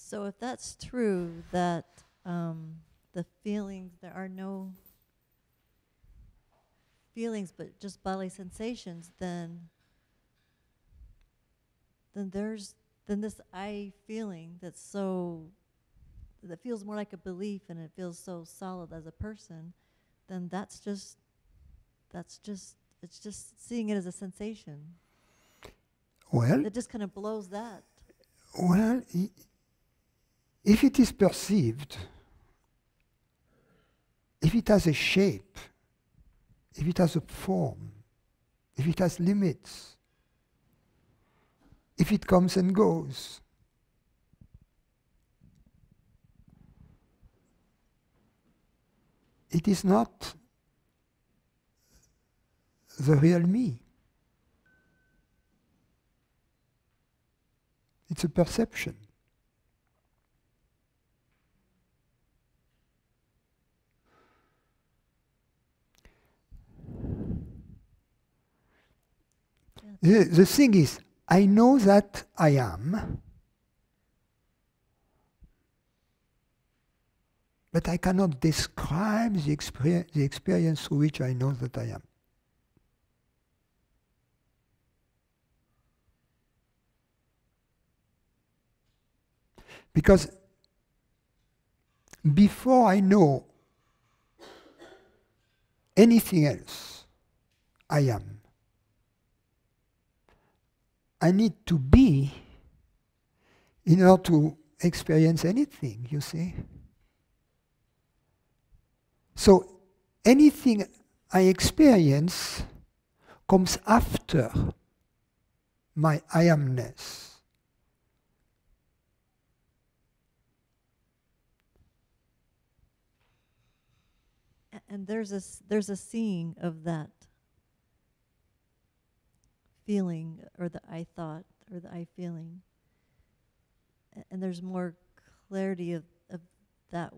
So if that's true, that the feelings, there are no feelings but just bodily sensations, then this I feeling that feels more like a belief and it feels so solid as a person, then it's just seeing it as a sensation. Well, It just kind of blows that. well, if it is perceived, if it has a shape, if it has a form, if it has limits, if it comes and goes, it is not the real me. It's a perception. The thing is, I know that I am, but I cannot describe the experience through which I know that I am. Because before I know anything else, I am. I need to be in order to experience anything, you see. So anything I experience comes after my I am-ness. And there's a seeing of that feeling, or the I thought, or the I feeling, and there's more clarity of that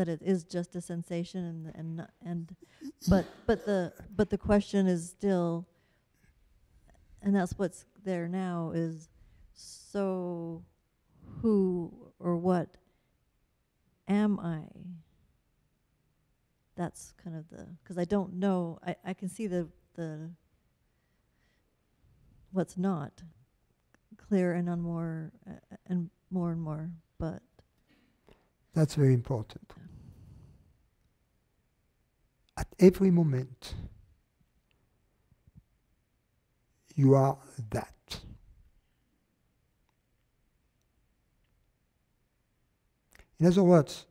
it is just a sensation, but the question is still, and that's what's there now, is so who or what am I? That's kind of because I don't know. I can see the what's not clear and more and more, but that's very important. At every moment, you are that. In other words,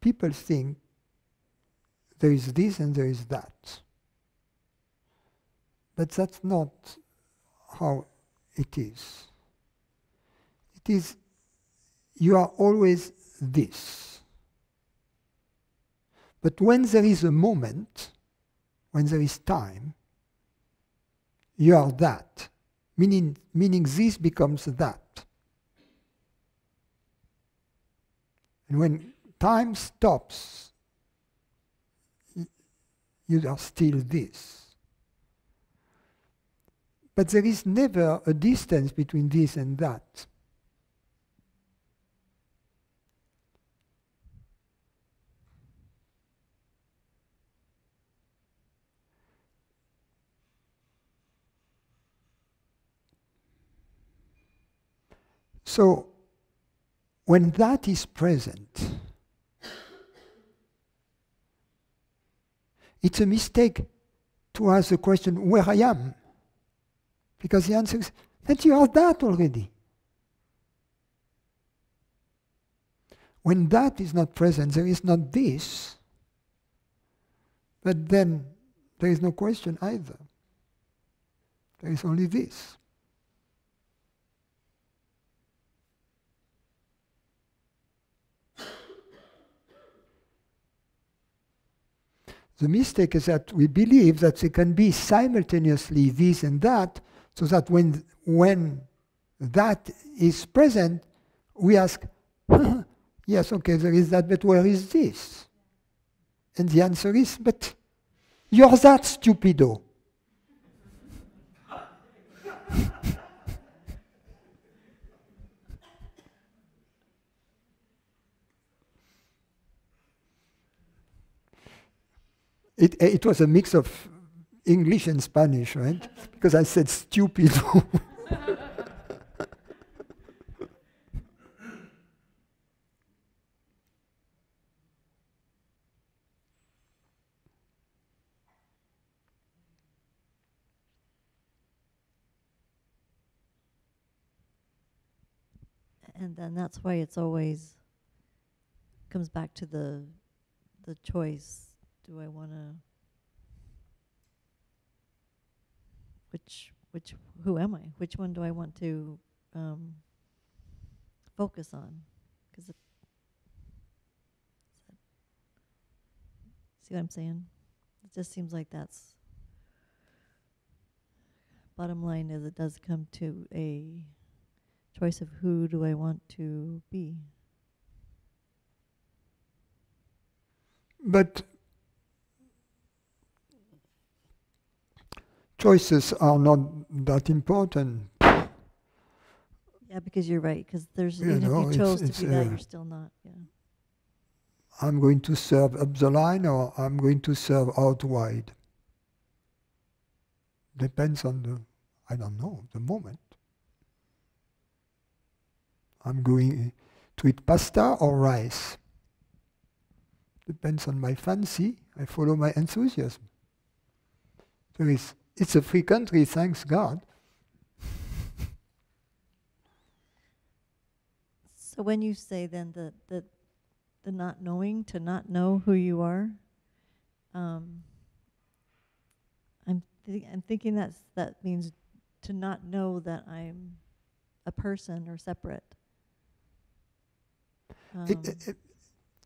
people think there is this and there is that. But that's not how it is. It is, you are always this. But when there is a moment, when there is time, you are that. Meaning this becomes that. And when time stops, you are still this. But there is never a distance between this and that. So, when that is present, it's a mistake to ask the question, where I am? Because the answer is that you are that already. When that is not present, there is not this, but then there is no question either. There is only this. The mistake is that we believe that there can be simultaneously this and that, so that when that is present, we ask, yes, okay, there is that, but where is this? And the answer is, but you're that, stupido. It was a mix of English and Spanish, right? Because I said stupid. And then that's why it's always comes back to the choice. Do I want to who am I? Which one do I want to focus on? Because see what I'm saying? It just seems like that's bottom line is it does come to a choice of who do I want to be. But choices are not that important. Yeah, because you're right. Because there's You even know, if you chose to it's be that, you're still not. Yeah. I'm going to serve up the line or I'm going to serve out wide. Depends on the, I don't know, the moment. I'm going to eat pasta or rice. Depends on my fancy. I follow my enthusiasm. It's a free country, thanks God. So when you say then the not knowing, to not know who you are, I'm thinking that means to not know that I'm a person or separate.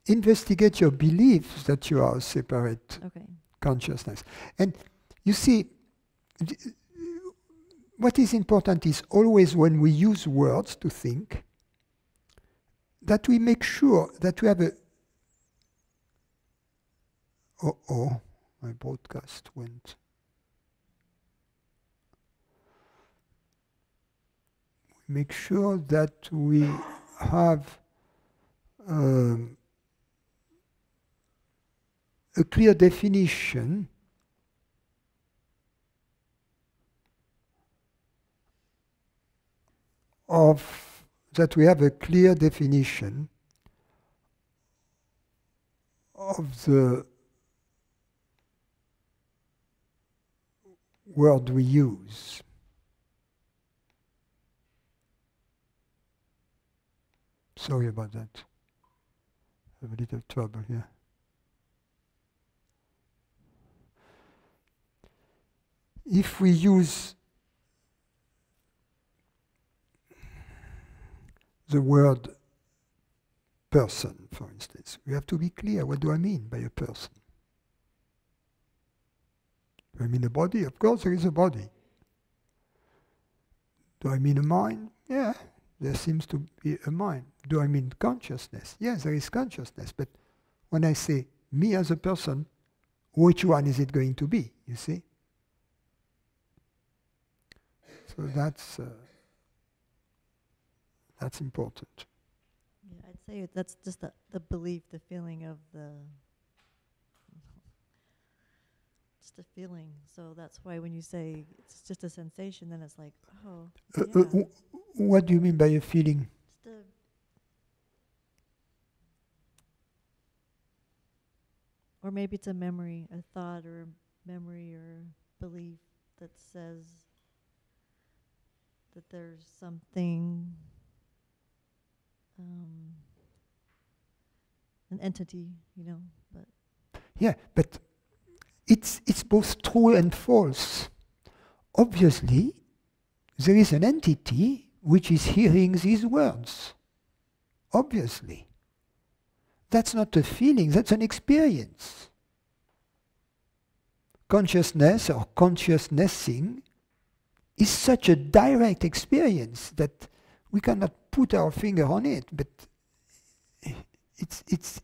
Investigate your beliefs that you are a separate consciousness. And you see, what is important is always when we use words to think, that we make sure that we have a... my broadcast went. Make sure that we have a clear definition of that we have a clear definition of the word we use. Sorry about that. I have a little trouble here. If we use the word person, for instance, we have to be clear. What do I mean by a person? Do I mean a body? Of course there is a body. Do I mean a mind? Yeah, there seems to be a mind. Do I mean consciousness? Yes, there is consciousness. But when I say me as a person, which one is it going to be, you see? So that's important. Yeah, I'd say that's just the belief, the feeling of just a feeling. So that's why when you say it's just a sensation, then it's like, oh, yeah. What do you mean by a feeling? Just or maybe it's a memory, a thought or a memory or belief that says that there's something, an entity, but... Yeah, but it's both true and false. Obviously, there is an entity which is hearing these words. Obviously. That's not a feeling, that's an experience. Consciousness or consciousnessing is such a direct experience that we cannot put our finger on it, but it's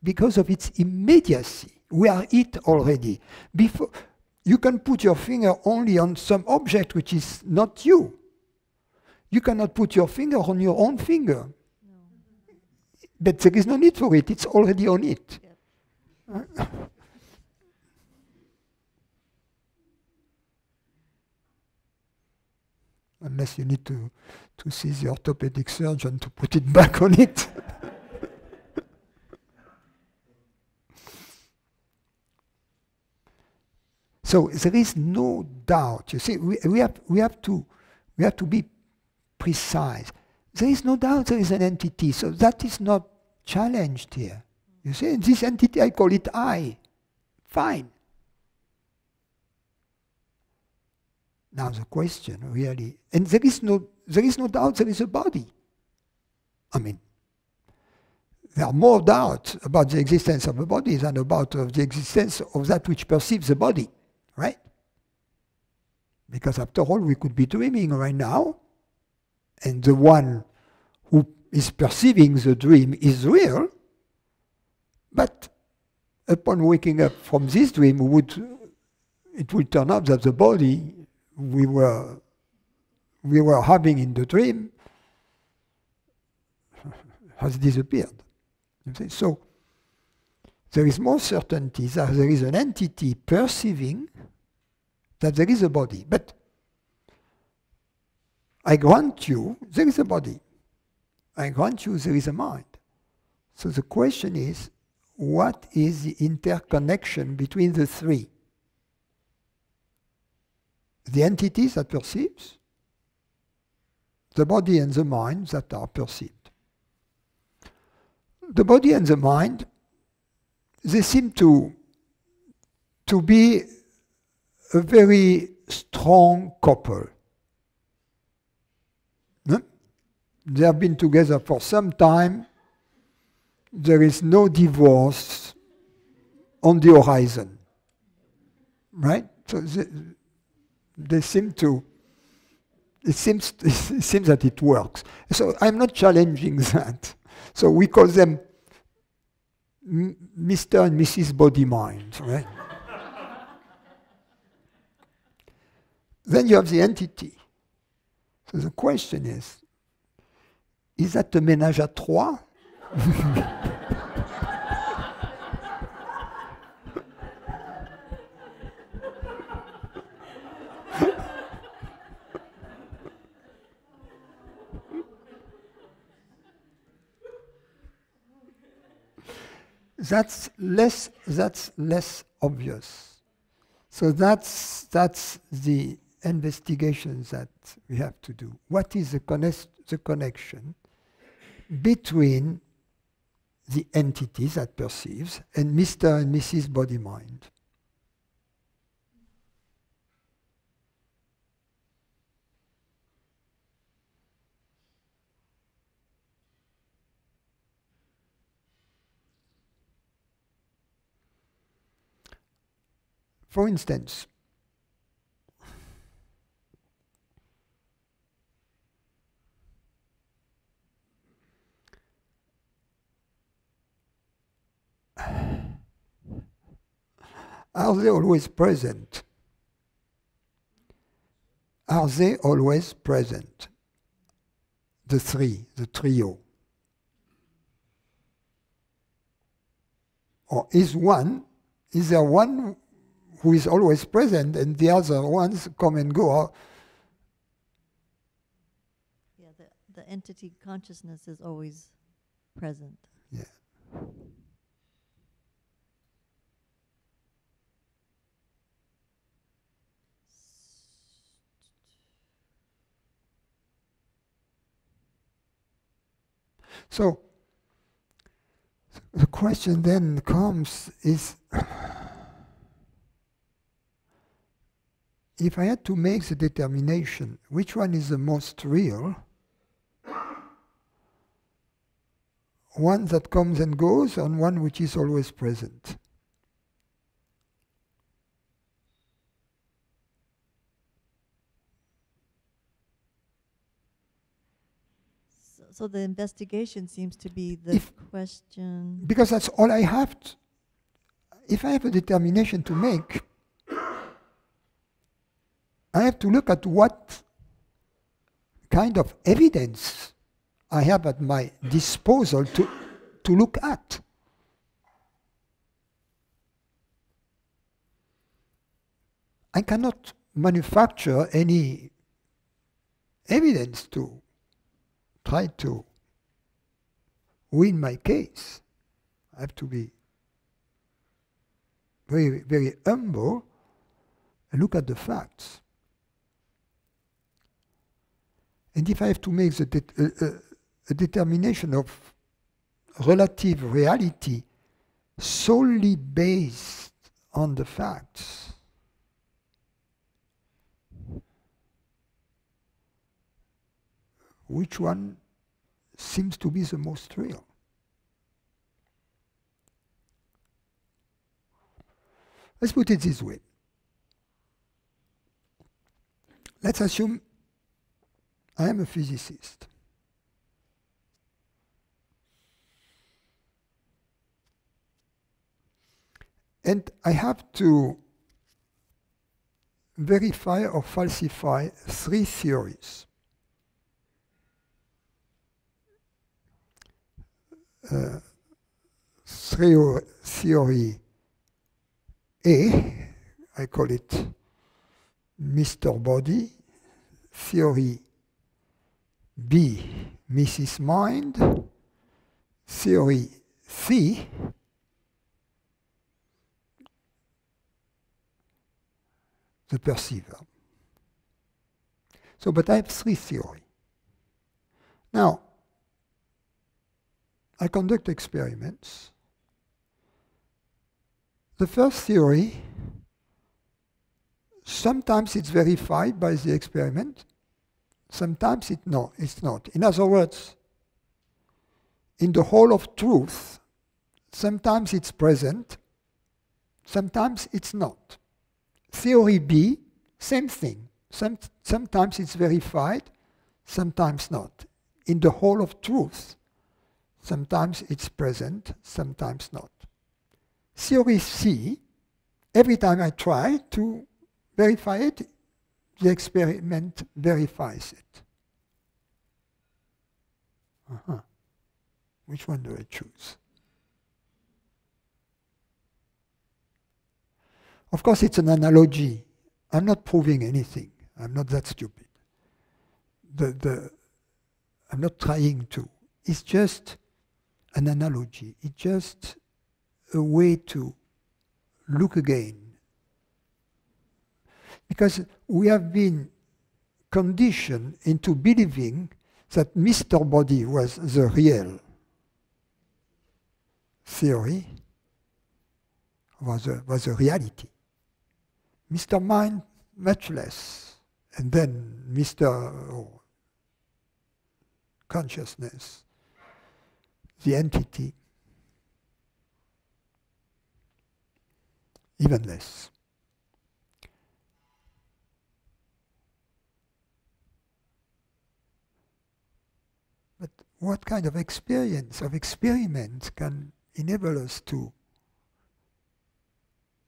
because of its immediacy. We are it already. Before you can put your finger only on some object which is not you. You cannot put your finger on your own finger. No. But there is no need for it, it's already on it. Yep. unless you need to see the orthopedic surgeon to put it back on it. So there is no doubt. You see, we have to be precise. There is no doubt there is an entity, so that is not challenged here. You see, this entity, I call it I. Fine. Now the question really, and there is no doubt there is a body. I mean, there are more doubts about the existence of a body than about the existence of that which perceives the body, right? Because after all, we could be dreaming right now, and the one who is perceiving the dream is real, but upon waking up from this dream, it will turn out that the body we were having in the dream has disappeared. You see? So there is more certainty that there is an entity perceiving that there is a body. But I grant you there is a body. I grant you there is a mind. So the question is, what is the interconnection between the three? The entity that perceives, the body and the mind that are perceived. The body and the mind, they seem to be a very strong couple. No? They have been together for some time. There is no divorce on the horizon. Right? So they seem to, it seems that it works. So I'm not challenging that. So we call them Mr. and Mrs. Body Mind, right? Then you have the entity. So the question is that a ménage à trois? That's less obvious. So that's the investigation that we have to do. What is the connection between the entity that perceives and Mr. and Mrs. Body Mind? For instance, are they always present? Are they always present? The three, the trio. Or is there one who is always present and the other ones come and go? Yeah, the entity consciousness is always present. Yeah. So the question then comes is, if I had to make the determination, which one is the most real? One that comes and goes, and one which is always present. So the investigation seems to be the question. Because that's all I have. If I have a determination to make, I have to look at what kind of evidence I have at my disposal to look at. I cannot manufacture any evidence to try to win my case. I have to be very, very humble and look at the facts. And if I have to make a determination of relative reality solely based on the facts, which one seems to be the most real? Let's put it this way. Let's assume I am a physicist. And I have to verify or falsify 3 theories. Theory A, I call it Mr. Body. Theory B, Mrs. Mind. Theory C, the perceiver. So, but I have 3 theories. Now, I conduct experiments. The first theory, sometimes it's verified by the experiment, sometimes it's not. In other words, in the whole of truth, sometimes it's present, sometimes it's not. Theory B, same thing. Sometimes it's verified, sometimes not. In the whole of truth, sometimes it's present, sometimes not. Theory C, every time I try to verify it, the experiment verifies it. Which one do I choose? Of course, it's an analogy. I'm not proving anything. I'm not that stupid. I'm not trying to. It's just an analogy. It's just a way to look again. Because we have been conditioned into believing that Mr. Body was the real theory, was a reality. Mr. Mind, much less. And then Mr. Consciousness, the entity, even less. But what kind of experience, of experiment can enable us to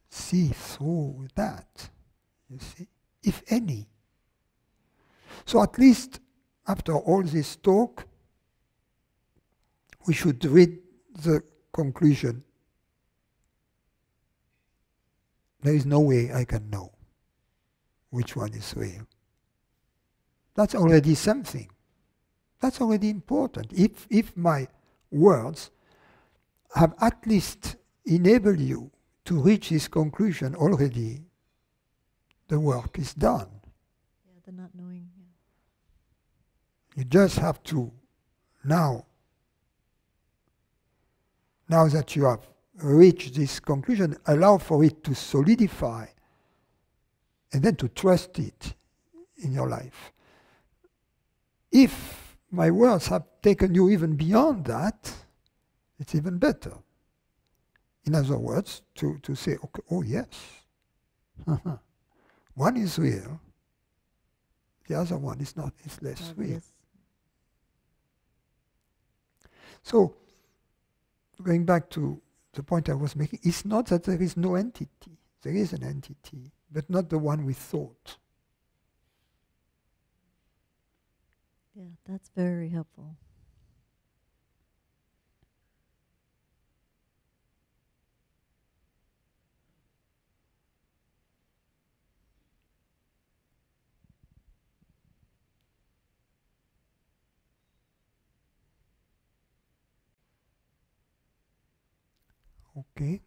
see through that, you see, if any? So at least after all this talk, we should read the conclusion. There is no way I can know which one is real. That's already something. That's already important. If my words have at least enabled you to reach this conclusion already, the work is done. Yeah, the not knowing. Yeah. You just have to now that you have reached this conclusion, allow for it to solidify and then to trust it in your life. If my words have taken you even beyond that, it's even better. In other words, to say, okay, oh yes, one is real, the other one is not, is less real. So, going back to the point I was making, it's not that there is no entity. There is an entity, but not the one we thought. Yeah, that's very helpful. Okay.